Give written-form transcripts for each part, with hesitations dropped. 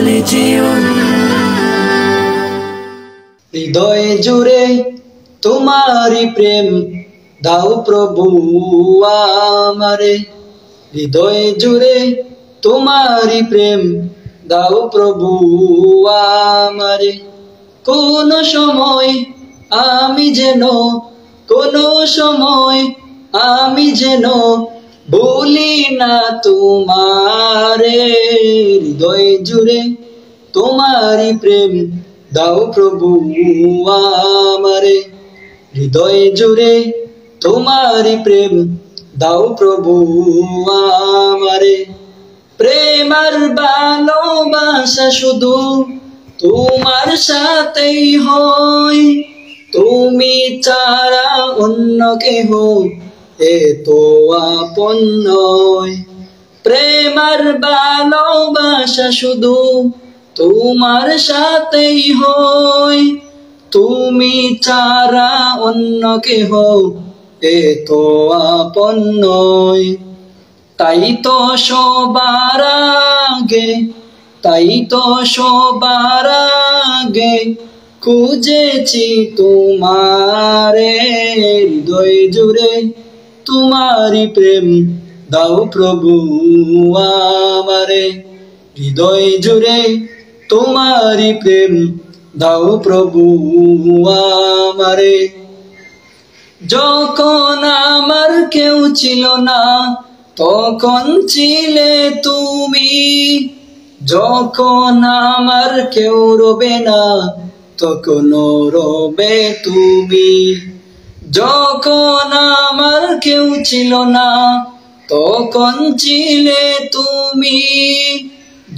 বলে জীবন। হৃদয় জুড়ে তোমারি প্রেম দাও প্রভু আমারে, হৃদয় জুড়ে তোমারি প্রেম দাও প্রভু আমারে। কোন সময় আমি যেন, কোন সময় আমি যেন ভুলি না তোমারে, হৃদয় জুড়ে তোমারি প্রেম দাও প্রভু আমারে, হৃদয় জুড়ে তোমারি প্রেম দাও প্রভু আমারে। প্রেম আর ভালোবাসা শুধু তোমার সাথেই হয়, তুমি ছাড়া অন্য কেহ এ তো আপন নয়। প্রেম আর ভালোবাসা শুধু তোমার সাথেই হয়, তুমি ছাড়া অন্য কেহ এ তো আপন নয়। তাই তো সবার আগে, তাই তো সবার আগে খুঁজেছি তোমারে, হৃদয় জুড়ে তোমারি প্রেম দাও প্রভু আমারে, হৃদয় জুড়ে তোমারি প্রেম দাও প্রভু আমারে। যখন আমার কেউ ছিল না তখন ছিলে তুমি, যখন আমার কেউ রবে না তখন রবে তুমি, যখন আমার কেউ ছিল না তখন ছিলে তুমি,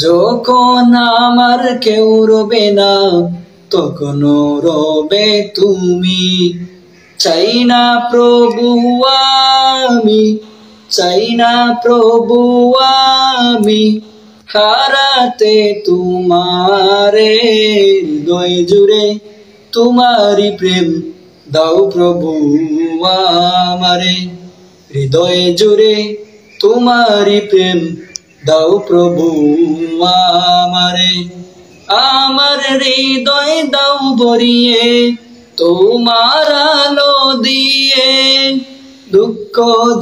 যখন আমার কেউ রবে না তখন রবে তুমি। চাই না প্রভু আমি, চাই না প্রভু আমি হারাতে তোমারে, হৃদয় জুড়ে তোমারি প্রেম দাও প্রভু আমারে, হৃদয় জুড়ে তোমারি প্রেম দাও প্রভু আমারে। আমার হৃদয় দাও ভরিয়ে তোমার আলো দিয়ে, দুঃখ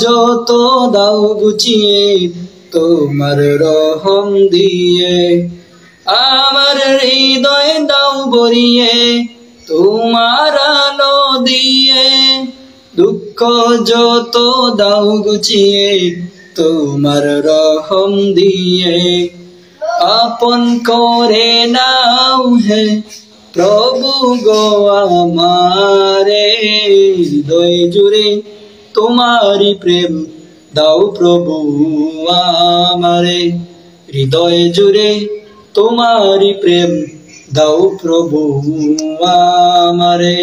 যত দাও গুছিয়ে তোমার রহম দিয়ে। আমার হৃদয় দাও ভরিয়ে তোমার আলো দিয়ে, দুঃখ যত দাও গুছিয়ে তোমার রহম দিয়ে। আপন করে নাও হে প্রভু গো আমারে, হৃদয় জুড়ে তোমারি প্রেম দাও প্রভু আমারে, হৃদয় জুড়ে তোমারি প্রেম দাও প্রভু আমারে।